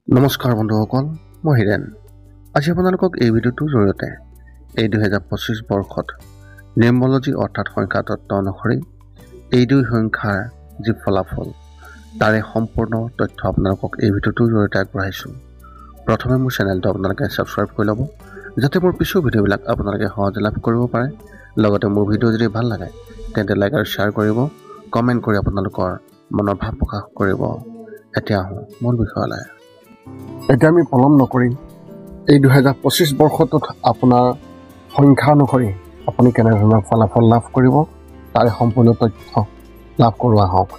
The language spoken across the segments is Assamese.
নমস্কাৰ বন্ধুসকল, মই হিৰেণ। আজি আপোনালোকক এই ভিডিঅ'টোৰ জৰিয়তে এই 2025 বৰ্ষত নিউমৰলজি অৰ্থাৎ সংখ্যা তত্ত্ব অনুসৰি এই দুই সংখ্যাৰ যি ফলাফল তাৰে সম্পূৰ্ণ তথ্য আপোনালোকক এই ভিডিঅ'টোৰ জৰিয়তে আগবঢ়াইছোঁ। প্ৰথমে মোৰ চেনেলটো আপোনালোকে ছাবস্ক্ৰাইব কৰি ল'ব, যাতে মোৰ পিছৰ ভিডিঅ'বিলাক আপোনালোকে সহজে লাভ কৰিব পাৰে। লগতে মোৰ ভিডিঅ' যদি ভাল লাগে তেন্তে লাইক আৰু শ্বেয়াৰ কৰিব, কমেণ্ট কৰি আপোনালোকৰ মনৰ ভাৱ প্ৰকাশ কৰিব। এতিয়া আহোঁ মূল বিষয়লৈ। এতিয়া আমি পলম নকৰি এই 2025 বৰ্ষটোত আপোনাৰ সংখ্যা অনুসৰি আপুনি কেনেধৰণৰ ফলাফল লাভ কৰিব তাৰে সম্পূৰ্ণ তথ্য লাভ কৰোৱা হওক।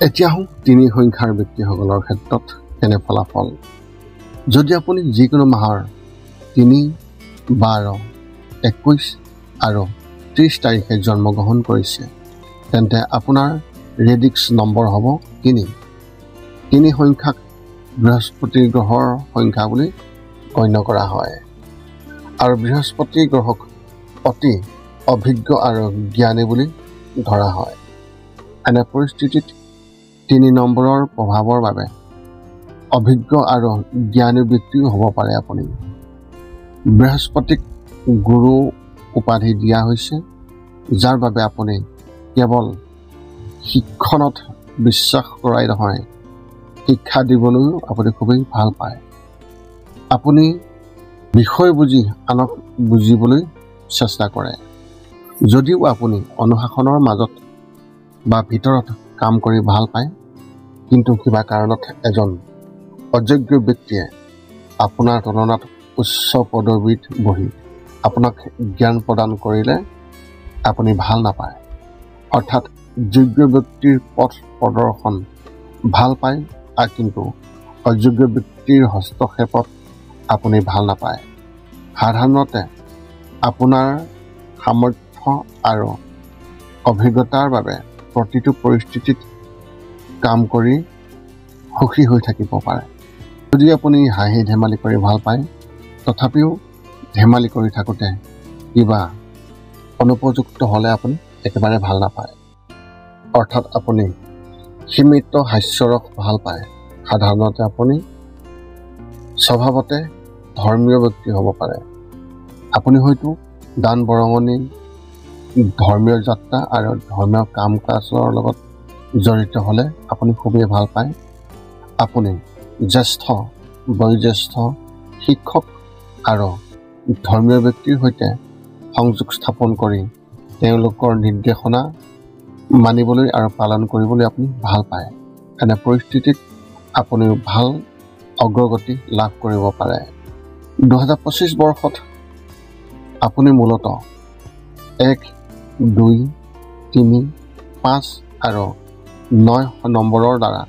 এতিয়া আহোঁ তিনি সংখ্যাৰ ব্যক্তিসকলৰ ক্ষেত্ৰত কেনে ফলাফল। যদি আপুনি যিকোনো মাহৰ 3, 12, 21 আৰু 30 তাৰিখে জন্মগ্ৰহণ কৰিছে তেন্তে আপোনাৰ ৰেডিক্স নম্বৰ হ'ব 3। 3 সংখ্যাক বৃহস্পতি গ্ৰহৰ সংখ্যা বুলি গণ্য কৰা হয় আৰু বৃহস্পতি গ্ৰহক অতি অভিজ্ঞ আৰু জ্ঞানী বুলি ধৰা হয়। এনে পৰিস্থিতিত 3 নম্বৰৰ প্ৰভাৱৰ বাবে অভিজ্ঞ আৰু জ্ঞানী ব্যক্তিও হ'ব পাৰে আপুনি। বৃহস্পতিক গুৰু উপাধি দিয়া হৈছে, যাৰ বাবে আপুনি কেৱল শিক্ষণত বিশ্বাস কৰাই নহয়, শিক্ষা দিবলৈও আপুনি খুবেই ভাল পায়। আপুনি বিষয় বুজি আনক বুজিবলৈ চেষ্টা কৰে। যদিও আপুনি অনুশাসনৰ মাজত বা ভিতৰত কাম কৰি ভাল পায়, কিন্তু কিবা কাৰণত এজন অযোগ্য ব্যক্তিয়ে আপোনাৰ তুলনাত উচ্চ পদবীত বহি আপোনাক জ্ঞান প্ৰদান কৰিলে আপুনি ভাল নাপায়। অৰ্থাৎ যোগ্য ব্যক্তিৰ পথ প্ৰদৰ্শন ভাল পায়, কিন্তু অযোগ্য ব্যক্তিৰ হস্তক্ষেপত আপুনি ভাল নাপায়। সাধাৰণতে আপোনাৰ সামৰ্থ্য আৰু অভিজ্ঞতাৰ বাবে প্ৰতিটো পৰিস্থিতিত কাম কৰি সুখী হৈ থাকিব পাৰে। যদি আপুনি হাঁহি ধেমালি কৰি ভাল পায়, তথাপিও ধেমালি কৰি থাকোঁতে কিবা অনুপযুক্ত হ'লে আপুনি একেবাৰে ভাল নাপায়। অৰ্থাৎ আপুনি সীমিত হাস্যৰস ভাল পায়। সাধাৰণতে আপুনি স্বভাৱতে ধৰ্মীয় ব্যক্তি হ'ব পাৰে। আপুনি হয়তো দান বৰঙণি, ধৰ্মীয় যাত্ৰা আৰু ধৰ্মীয় কাম কাজৰ লগত জড়িত হ'লে আপুনি খুবেই ভাল পায়। আপুনি জ্যেষ্ঠ, বয়োজ্যেষ্ঠ, শিক্ষক আৰু ধৰ্মীয় ব্যক্তিৰ সৈতে সংযোগ স্থাপন কৰি তেওঁলোকৰ নিৰ্দেশনা মানিবলৈ আৰু পালন কৰিবলৈ আপুনি ভাল পায়। এনে পৰিস্থিতিত আপুনি ভাল অগ্ৰগতি লাভ কৰিব পাৰে। 2025 বৰ্ষত আপুনি মূলতঃ 1, 2, 3, 5 আৰু 9 নম্বৰৰ দ্বাৰা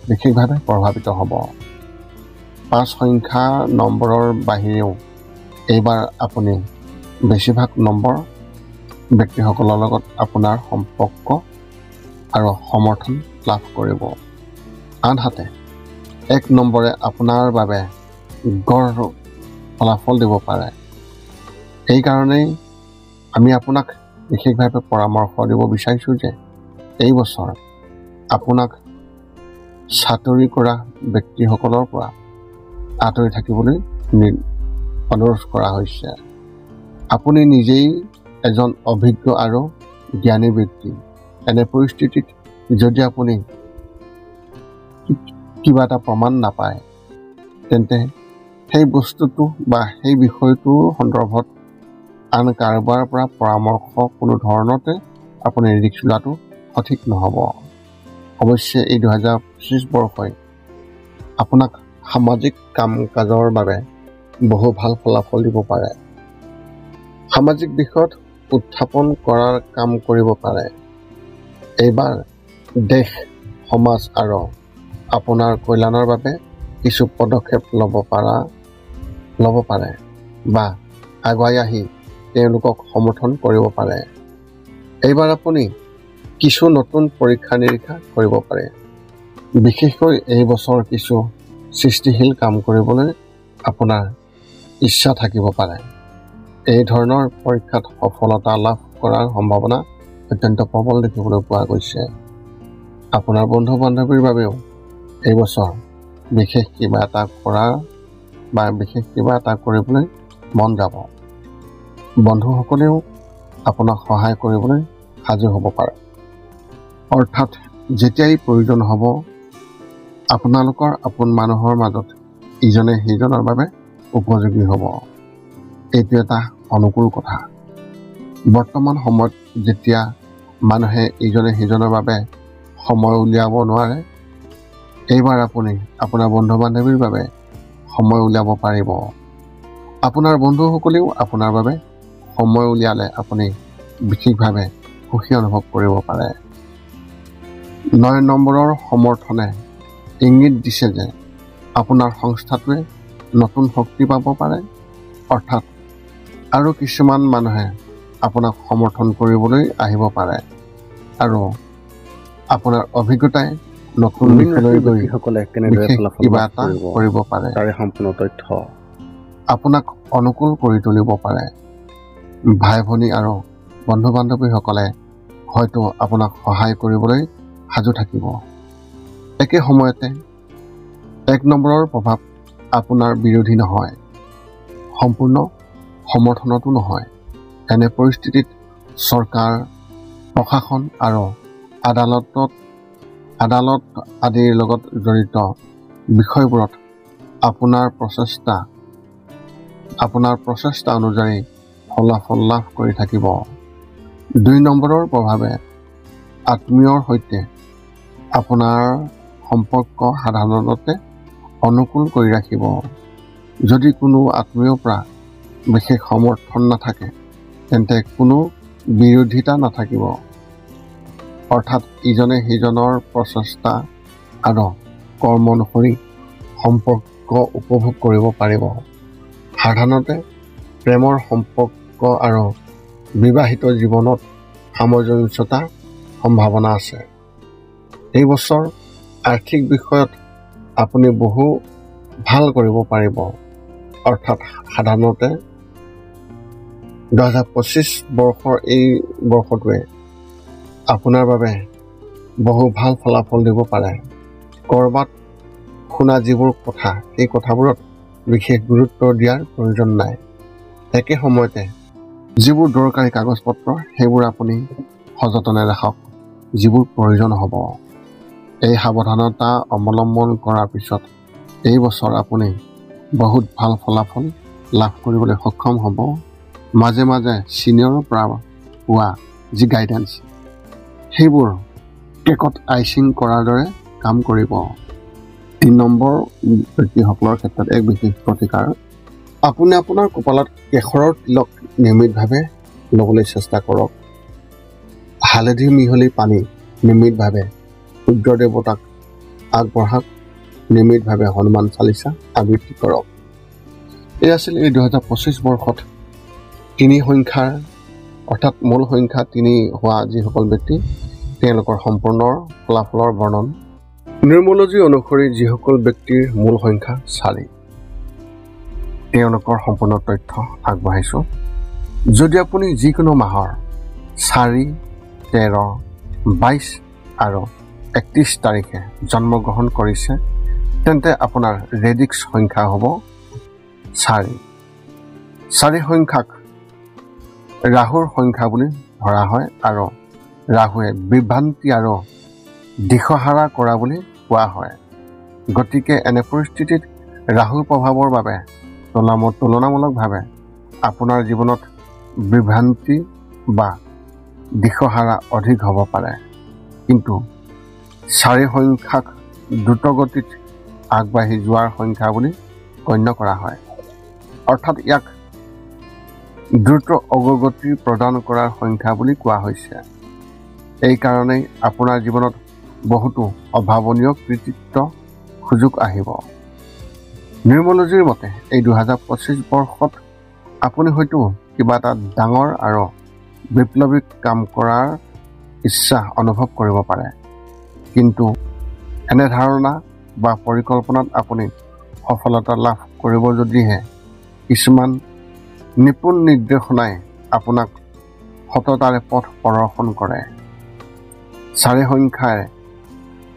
বিশেষভাৱে প্ৰভাৱিত হ'ব। 5 সংখ্যা নম্বৰৰ বাহিৰেও এইবাৰ আপুনি বেছিভাগ নম্বৰ ব্যক্তিসকলৰ লগত আপোনাৰ সম্পৰ্ক আৰু সমৰ্থন লাভ কৰিব। আনহাতে 1 নম্বৰে আপোনাৰ বাবে গড় ফলাফল দিব পাৰে। এইকাৰণেই আমি আপোনাক বিশেষভাৱে পৰামৰ্শ দিব বিচাৰিছোঁ যে এই বছৰ আপোনাক চাতুৰি কৰা ব্যক্তিসকলৰ পৰা আঁতৰি থাকিবলৈ অনুৰোধ কৰা হৈছে। আপুনি নিজেই এজন অভিজ্ঞ আৰু জ্ঞানী ব্যক্তি। এনে পৰিস্থিতিত যদি আপুনি কিবা এটা প্ৰমাণ নাপায়, তেন্তে সেই বস্তুটো বা সেই বিষয়টোৰ সন্দৰ্ভত আন কাৰোবাৰ পৰা পৰামৰ্শ কোনো ধৰণতে আপুনি ৰিস্ক লোৱাটো সঠিক নহ'ব। অৱশ্যে এই 2025 বৰ্ষই আপোনাক সামাজিক কাম কাজৰ বাবে বহু ভাল ফলাফল দিব পাৰে। সামাজিক দিশত উত্থাপন কৰাৰ কাম কৰিব পাৰে। এইবাৰ দেশ, সমাজ আৰু আপোনাৰ কল্যাণৰ বাবে কিছু পদক্ষেপ ল'ব পাৰে বা আগুৱাই আহি তেওঁলোকক সমৰ্থন কৰিব পাৰে। এইবাৰ আপুনি কিছু নতুন পৰীক্ষা নিৰীক্ষা কৰিব পাৰে। বিশেষকৈ এই বছৰ কিছু সৃষ্টিশীল কাম কৰিবলৈ আপোনাৰ ইচ্ছা থাকিব পাৰে। এই ধৰণৰ পৰীক্ষাত সফলতা লাভ কৰাৰ সম্ভাৱনা অত্যন্ত প্ৰবল দেখিবলৈ পোৱা গৈছে। আপোনাৰ বন্ধু বান্ধৱীৰ বাবেও এই বছৰ বিশেষ কিবা এটা কৰাৰ বা বিশেষ কিবা এটা কৰিবলৈ মন যাব। বন্ধুসকলেও আপোনাক সহায় কৰিবলৈ সাজু হ'ব পাৰে। অৰ্থাৎ যেতিয়াই প্ৰয়োজন হ'ব আপোনালোকৰ আপোন মানুহৰ মাজত ইজনে সিজনৰ বাবে উপযোগী হ'ব। এইটো এটা অনুকূল কথা। বৰ্তমান সময়ত যেতিয়া মানুহে ইজনে সিজনৰ বাবে সময় উলিয়াব নোৱাৰে, এইবাৰ আপুনি আপোনাৰ বন্ধু বান্ধৱীৰ বাবে সময় উলিয়াব পাৰিব। আপোনাৰ বন্ধুসকলেও আপোনাৰ বাবে সময় উলিয়ালে আপুনি বিশেষভাৱে সুখী অনুভৱ কৰিব পাৰে। 9 নম্বৰৰ সমৰ্থনে ইংগিত দিছে যে আপোনাৰ সংস্থাটোৱে নতুন শক্তি পাব পাৰে। অৰ্থাৎ আৰু কিছুমান মানুহে আপোনাক সমৰ্থন কৰিবলৈ আহিব পাৰে আৰু আপোনাৰ অভিজ্ঞতাই নতুন দিশলৈ গৈ কিবা এটা কৰিব পাৰে। তাৰে সম্পূৰ্ণ তথ্য আপোনাক অনুকূল কৰি তুলিব পাৰে। ভাই ভনী আৰু বন্ধু বান্ধৱীসকলে হয়তো আপোনাক সহায় কৰিবলৈ সাজু থাকিব। একে সময়তে 1 নম্বৰৰ প্ৰভাৱ আপোনাৰ বিৰোধী নহয়, সম্পূৰ্ণ সমৰ্থনতো নহয়। এনে পৰিস্থিতিত চৰকাৰ, প্ৰশাসন আৰু আদালত আদিৰ লগত জড়িত বিষয়বোৰত আপোনাৰ প্ৰচেষ্টা অনুযায়ী ফলাফল লাভ কৰি থাকিব। 2 নম্বৰৰ প্ৰভাৱে আত্মীয়ৰ সৈতে আপোনাৰ সম্পৰ্ক সাধাৰণতে অনুকূল কৰি ৰাখিব। যদি কোনো আত্মীয়ৰ পৰা বিশেষ সমৰ্থন নাথাকে তেন্তে কোনো বিৰোধিতা নাথাকিব। অৰ্থাৎ ইজনে সিজনৰ প্ৰচেষ্টা আৰু কৰ্ম অনুসৰি সম্পৰ্ক উপভোগ কৰিব পাৰিব। সাধাৰণতে প্ৰেমৰ সম্পৰ্ক আৰু বিবাহিত জীৱনত সামঞ্জস্যতাৰ সম্ভাৱনা আছে। এই বছৰ আৰ্থিক বিষয়ত আপুনি বহু ভাল কৰিব পাৰিব। অৰ্থাৎ সাধাৰণতে 2025 বৰ্ষৰ এই বৰ্ষটোৱে আপোনাৰ বাবে বহু ভাল ফলাফল দিব পাৰে। ক'ৰবাত শুনা যিবোৰ কথা, সেই কথাবোৰত বিশেষ গুৰুত্ব দিয়াৰ প্ৰয়োজন নাই। একে সময়তে যিবোৰ দৰকাৰী কাগজ পত্ৰ সেইবোৰ আপুনি সযতনে ৰাখক, যিবোৰ প্ৰয়োজন হ'ব। এই সাৱধানতা অৱলম্বন কৰাৰ পিছত এই বছৰ আপুনি বহুত ভাল ফলাফল লাভ কৰিবলৈ সক্ষম হ'ব। মাজে মাজে ছিনিয়ৰৰ পৰা পোৱা যি গাইডেঞ্চ, সেইবোৰ কেকত আইচিং কৰাৰ দৰে কাম কৰিব। 3 নম্বৰ ব্যক্তিসকলৰ ক্ষেত্ৰত এক বিশেষ প্ৰতিকাৰ। আপুনি আপোনাৰ কপালত কেশৰৰ তিলক নিয়মিতভাৱে ল'বলৈ চেষ্টা কৰক। হালধি মিহলি পানী নিয়মিতভাৱে সূৰ্য দেৱতাক আগবঢ়াওক। নিয়মিতভাৱে হনুমান চালিচা আবৃত্তি কৰক। এই আছিল এই 2025 বৰ্ষত 3 সংখ্যাৰ অৰ্থাৎ মূল সংখ্যা 3 হোৱা যিসকল ব্যক্তি তেওঁলোকৰ সম্পূৰ্ণ ফলাফলৰ বৰ্ণন। নিউমৰলজি অনুসৰি যিসকল ব্যক্তিৰ মূল সংখ্যা 4 তেওঁলোকৰ সম্পূৰ্ণ তথ্য আগবঢ়াইছোঁ। যদি আপুনি যিকোনো মাহৰ 4, 13, 22 আৰু 31 তাৰিখে জন্মগ্ৰহণ কৰিছে তেন্তে আপোনাৰ ৰেডিক্স সংখ্যা হ'ব 4। 4 সংখ্যাক ৰাহুৰ সংখ্যা বুলি ধৰা হয় আৰু ৰাহুৱে বিভ্ৰান্তি আৰু দিশহাৰা কৰা বুলি কোৱা হয়। গতিকে এনে পৰিস্থিতিত ৰাহুৰ প্ৰভাৱৰ বাবে তুলনামূলকভাৱে আপোনাৰ জীৱনত বিভ্ৰান্তি বা দিশহাৰা অধিক হ'ব পাৰে। কিন্তু 4 সংখ্যাক দ্ৰুতগতিত আগবাঢ়ি যোৱাৰ সংখ্যা বুলি গণ্য কৰা হয়। অৰ্থাৎ ইয়াক দ্ৰুত অগ্ৰগতি প্ৰদান কৰাৰ সংখ্যা বুলি কোৱা হৈছে। এই কাৰণেই আপোনাৰ জীৱনত বহুতো অভাৱনীয় কৃতিত্ব সুযোগ আহিব। নিউমৰলজিৰ মতে এই 2025 বৰ্ষত আপুনি হয়তো কিবা এটা ডাঙৰ আৰু বিপ্লৱিক কাম কৰাৰ ইচ্ছা অনুভৱ কৰিব পাৰে। কিন্তু এনে ধাৰণা বা পৰিকল্পনাত আপুনি সফলতা লাভ কৰিব যদিহে কিছুমান নিপুণ নিৰ্দেশনাই আপোনাক সততাৰে পথ প্ৰদৰ্শন কৰে। 4 সংখ্যাই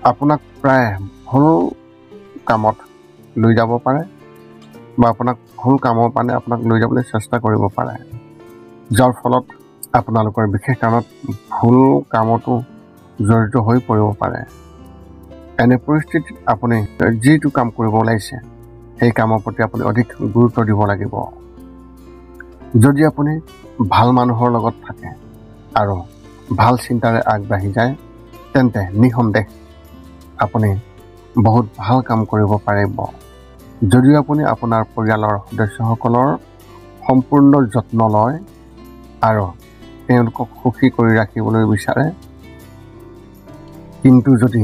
আপোনাক প্ৰায় ভুল কামত লৈ যাব পাৰে বা আপোনাক ভুল কামৰ মানে আপোনাক লৈ যাবলৈ চেষ্টা কৰিব পাৰে, যাৰ ফলত আপোনালোকৰ বিশেষ কাৰণত ভুল কামতো জড়িত হৈ পৰিব পাৰে। এনে পৰিস্থিতিত আপুনি যিটো কাম কৰিব ওলাইছে সেই কামৰ প্ৰতি আপুনি অধিক গুৰুত্ব দিব লাগিব। যদি আপুনি ভাল মানুহৰ লগত থাকে আৰু ভাল চিন্তাৰে আগবাঢ়ি যায়, তেন্তে নিঃসন্দেহ আপুনি বহুত ভাল কাম কৰিব পাৰিব। যদিও আপুনি আপোনাৰ পৰিয়ালৰ সদস্যসকলৰ সম্পূৰ্ণ যত্ন লয় আৰু তেওঁলোকক সুখী কৰি ৰাখিবলৈ বিচাৰে, কিন্তু যদি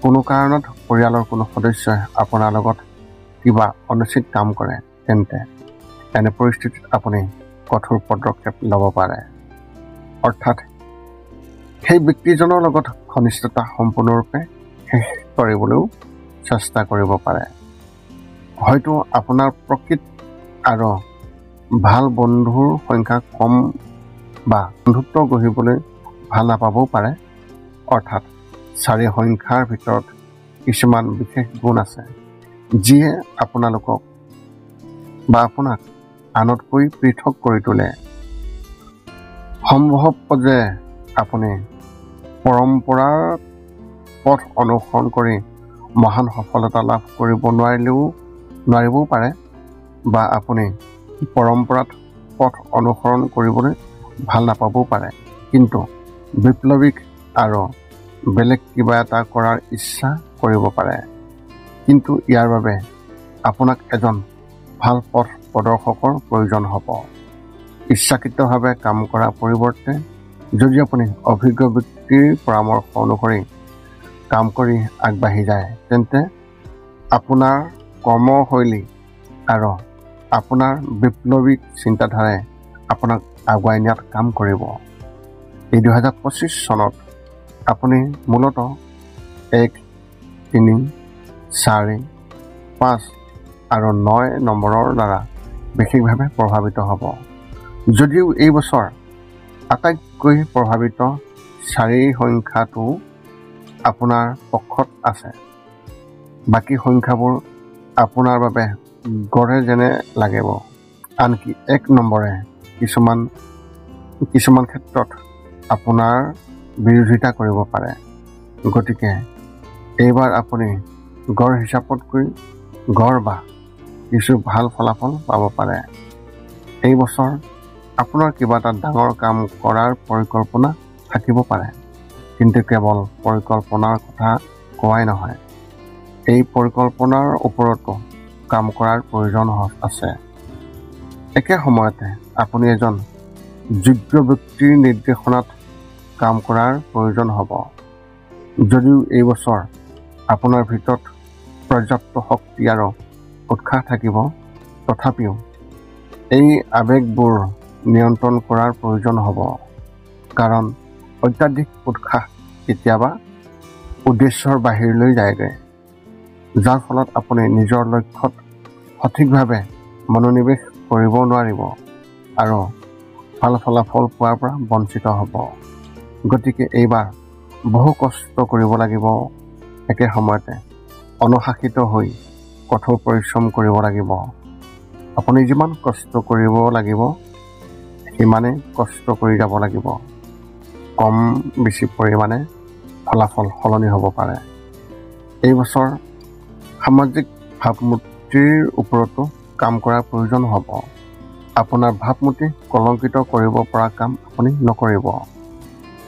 কোনো কাৰণত পৰিয়ালৰ কোনো সদস্যই আপোনাৰ লগত কিবা অনুচিত কাম কৰে, তেন্তে এনে পৰিস্থিতিত আপুনি কঠোৰ পদক্ষেপ ল'ব পাৰে। অৰ্থাৎ সেই ব্যক্তিজনৰ লগত ঘনিষ্ঠতা সম্পূৰ্ণৰূপে শেষ কৰিবলৈও চেষ্টা কৰিব পাৰে। হয়তো আপোনাৰ প্ৰকৃত আৰু ভাল বন্ধুৰ সংখ্যা কম বা বন্ধুত্ব গঢ়িবলৈ ভাল নাপাবও পাৰে। অৰ্থাৎ 4 সংখ্যাৰ ভিতৰত কিছুমান বিশেষ গুণ আছে যিয়ে আপোনালোকক বা আপোনাক আনতকৈ পৃথক কৰি তোলে। সম্ভৱ যে আপুনি পৰম্পৰাৰ পথ অনুসৰণ কৰি মহান সফলতা লাভ কৰিব নোৱাৰিবও পাৰে, বা আপুনি পৰম্পৰাত পথ অনুসৰণ কৰিবলৈ ভাল নাপাবও পাৰে, কিন্তু বিপ্লৱিক আৰু বেলেগ কিবা এটা কৰাৰ ইচ্ছা কৰিব পাৰে। কিন্তু ইয়াৰ বাবে আপোনাক এজন ভাল পথ প্ৰদৰ্শকৰ প্ৰয়োজন হ'ব। ইচ্ছাকৃতভাৱে কাম কৰাৰ পৰিৱৰ্তে যদি আপুনি অভিজ্ঞ ব্যক্তিৰ পৰামৰ্শ অনুসৰি কাম কৰি আগবাঢ়ি যায়, তেন্তে আপোনাৰ কৰ্মশৈলী আৰু আপোনাৰ বিপ্লৱিক চিন্তাধাৰাই আপোনাক আগুৱাই নিয়াত কাম কৰিব। এই 2025 চনত আপুনি মূলতঃ 1, 3, 4, 5 আৰু 9 নম্বৰৰ দ্বাৰা বিশেষভাৱে প্ৰভাৱিত হ'ব। যদিও এই বছৰ আটাইতকৈ প্ৰভাৱিত 4 সংখ্যাটো আপোনাৰ পক্ষত আছে, বাকী সংখ্যাবোৰ আপোনাৰ বাবে গড়ে যেনে লাগিব। আনকি 1 নম্বৰে কিছুমান ক্ষেত্ৰত আপোনাৰ বিৰোধিতা কৰিব পাৰে। গতিকে এইবাৰ আপুনি গড় হিচাপতকৈ গড় বা কিছু ভাল ফলাফল পাব পাৰে। এই বছৰ আপোনাৰ কিবা এটা ডাঙৰ কাম কৰাৰ পৰিকল্পনা থাকিব পাৰে, কিন্তু কেৱল পৰিকল্পনাৰ কথা কোৱাই নহয়, এই পৰিকল্পনাৰ ওপৰতো কাম কৰাৰ প্ৰয়োজন আছে। একে সময়তে আপুনি এজন যোগ্য ব্যক্তিৰ নিৰ্দেশনাত কাম কৰাৰ প্ৰয়োজন হ'ব। যদিও এই বছৰ আপোনাৰ ভিতৰত পৰ্যাপ্ত শক্তি আৰু উৎসাহ থাকিব, তথাপিও এই আৱেগবোৰ নিয়ন্ত্ৰণ কৰাৰ প্ৰয়োজন হ'ব, কাৰণ অত্যাধিক উৎসাহ কেতিয়াবা উদ্দেশ্যৰ বাহিৰলৈ যায়গৈ, যাৰ ফলত আপুনি নিজৰ লক্ষ্যত সঠিকভাৱে মনোনিৱেশ কৰিব নোৱাৰিব আৰু ভাল ফলাফল পোৱাৰ পৰা বঞ্চিত হ'ব। গতিকে এইবাৰ বহু কষ্ট কৰিব লাগিব। একে সময়তে অনুশাসিত হৈ কঠোৰ পৰিশ্ৰম কৰিব লাগিব। আপুনি যিমান কষ্ট কৰিব লাগিব, সিমানেই কষ্ট কৰি যাব লাগিব। কম বেছি পৰিমাণে ফলাফল সলনি হ'ব পাৰে। এই বছৰ সামাজিক ভাৱমূৰ্তিৰ ওপৰতো কাম কৰাৰ প্ৰয়োজন হ'ব। আপোনাৰ ভাৱমূৰ্তি কলংকিত কৰিব পৰা কাম আপুনি নকৰিব।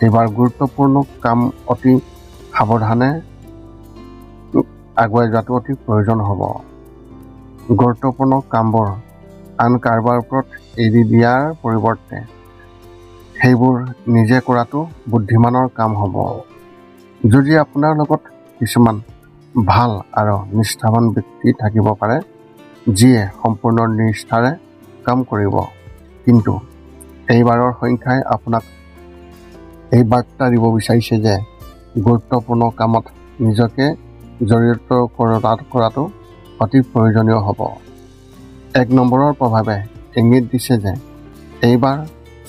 এইবাৰ গুৰুত্বপূৰ্ণ কাম অতি সাৱধানে আগুৱাই যোৱাটো অতি প্ৰয়োজন হ'ব। গুৰুত্বপূৰ্ণ কামবোৰ আন কাৰোবাৰ ওপৰত এৰি দিয়াৰ পৰিৱৰ্তে সেইবোৰ নিজে কৰাটো বুদ্ধিমানৰ কাম হ'ব। যদি আপোনাৰ লগত কিছুমান ভাল আৰু নিষ্ঠাৱান ব্যক্তি থাকিব পাৰে যিয়ে সম্পূৰ্ণ নিষ্ঠাৰে কাম কৰিব, কিন্তু এইবাৰৰ সংখ্যাই আপোনাক এই বাৰ্তা দিব বিচাৰিছে যে গুৰুত্বপূৰ্ণ কামত নিজকে জড়িত কৰাটো অতি প্ৰয়োজনীয় হ'ব। 1 নম্বৰৰ প্ৰভাৱে ইংগিত দিছে যে এইবাৰ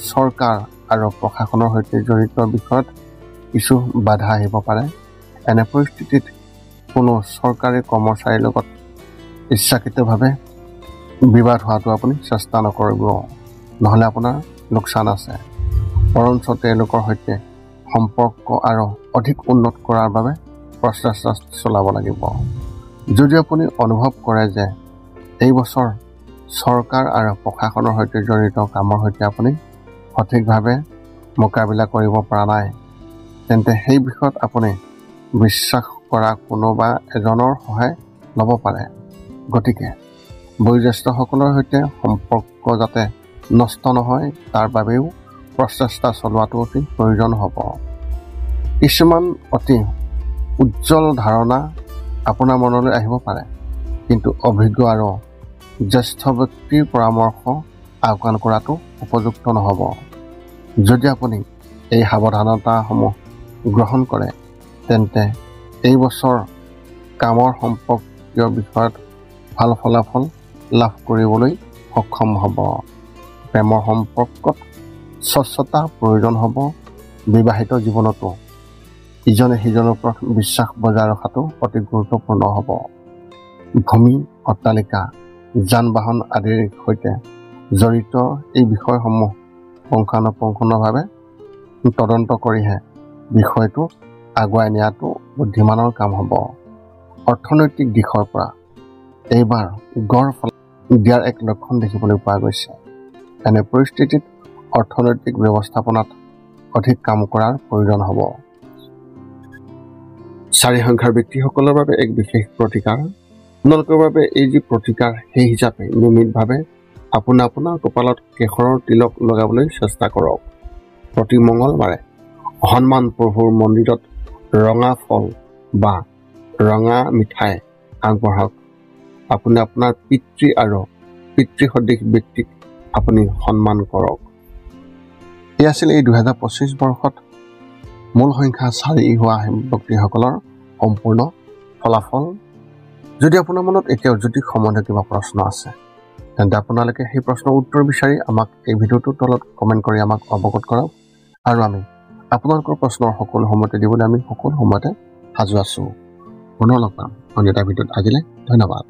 চৰকাৰ আৰু প্ৰশাসনৰ সৈতে জড়িত বিষয়ত কিছু বাধা আহিব পাৰে। এনে পৰিস্থিতিত কোনো চৰকাৰী কৰ্মচাৰীৰ লগত ইচ্ছাকৃতভাৱে বিবাদ হোৱাটো আপুনি চেষ্টা নকৰিব, নহ'লে আপোনাৰ লোকচান আছে। বৰঞ্চ তেওঁলোকৰ সৈতে সম্পৰ্ক আৰু অধিক উন্নত কৰাৰ বাবে প্ৰচেষ্টা চলাব লাগিব। যদি আপুনি অনুভৱ কৰে যে এই বছৰ চৰকাৰ আৰু প্ৰশাসনৰ সৈতে জড়িত কামৰ সৈতে আপুনি সঠিকভাৱে মোকাবিলা কৰিব পৰা নাই, তেন্তে সেই বিষয়ত আপুনি বিশ্বাস কৰা কোনোবা এজনৰ সহায় ল'ব পাৰে। গতিকে বয়োজ্যেষ্ঠসকলৰ সৈতে সম্পৰ্ক যাতে নষ্ট নহয় তাৰ বাবেও প্ৰচেষ্টা চলোৱাটো অতি প্ৰয়োজন হ'ব। কিছুমান অতি উজ্জ্বল ধাৰণা আপোনাৰ মনলৈ আহিব পাৰে, কিন্তু অভিজ্ঞ আৰু জ্যেষ্ঠ ব্যক্তিৰ পৰামৰ্শ আওকাণ কৰাটো উপযুক্ত নহ'ব। যদি আপুনি এই সাৱধানতাসমূহ গ্ৰহণ কৰে, তেন্তে এই বছৰ কামৰ সম্পৰ্কীয় বিষয়ত ভাল ফলাফল লাভ কৰিবলৈ সক্ষম হ'ব। প্ৰেমৰ সম্পৰ্কত স্বচ্ছতা প্ৰয়োজন হ'ব। বিবাহিত জীৱনতো ইজনে সিজনৰ ওপৰত বিশ্বাস বজাই ৰখাটো অতি গুৰুত্বপূৰ্ণ হ'ব। ভূমি, অট্টালিকা, যান-বাহন আদিৰ সৈতে জড়িত এই বিষয়সমূহ পুংখানুপুংখভাৱে তদন্ত কৰিহে বিষয়টো আগুৱাই নিয়াটো বুদ্ধিমানৰ কাম হ'ব। অৰ্থনৈতিক দিশৰ পৰা এইবাৰ গড় ফল দিয়াৰ এক লক্ষণ দেখিবলৈ পোৱা গৈছে। এনে পৰিস্থিতিত অৰ্থনৈতিক ব্যৱস্থাপনাত অধিক কাম কৰাৰ প্ৰয়োজন হ'ব। 4 সংখ্যাৰ ব্যক্তিসকলৰ বাবে এক বিশেষ প্ৰতিকাৰ। আপোনালোকৰ বাবে এই যি প্ৰতিকাৰ, সেই হিচাপে নিয়মিতভাৱে আপোনাৰ কপালত কেশৰৰ তিলক লগাবলৈ চেষ্টা কৰক। প্ৰতি মঙলবাৰে হনুমান প্ৰভুৰ মন্দিৰত ৰঙা ফল বা ৰঙা মিঠাই আগবঢ়াওক। আপুনি আপোনাৰ পিতৃ আৰু পিতৃসদৃশ ব্যক্তিক আপুনি সন্মান কৰক। এই আছিল এই 2025 বৰ্ষত মূল সংখ্যা 4 হোৱা ব্যক্তিসকলৰ সম্পূৰ্ণ ফলাফল। যদি আপোনাৰ মনত এতিয়াও জ্যোতিষ সম্বন্ধে কিবা প্ৰশ্ন আছে, তেন্তে আপোনালোকে সেই প্ৰশ্নৰ উত্তৰ বিচাৰি আমাক এই ভিডিঅ'টোৰ তলত কমেণ্ট কৰি আমাক অৱগত কৰক, আৰু আমি আপোনালোকৰ প্ৰশ্নৰ সকলো সময়তে দিবলৈ আমি সকলো সময়তে সাজু আছোঁ। পুনৰ লগ পাম অন্য এটা ভিডিঅ'ত। আজিলৈ ধন্যবাদ।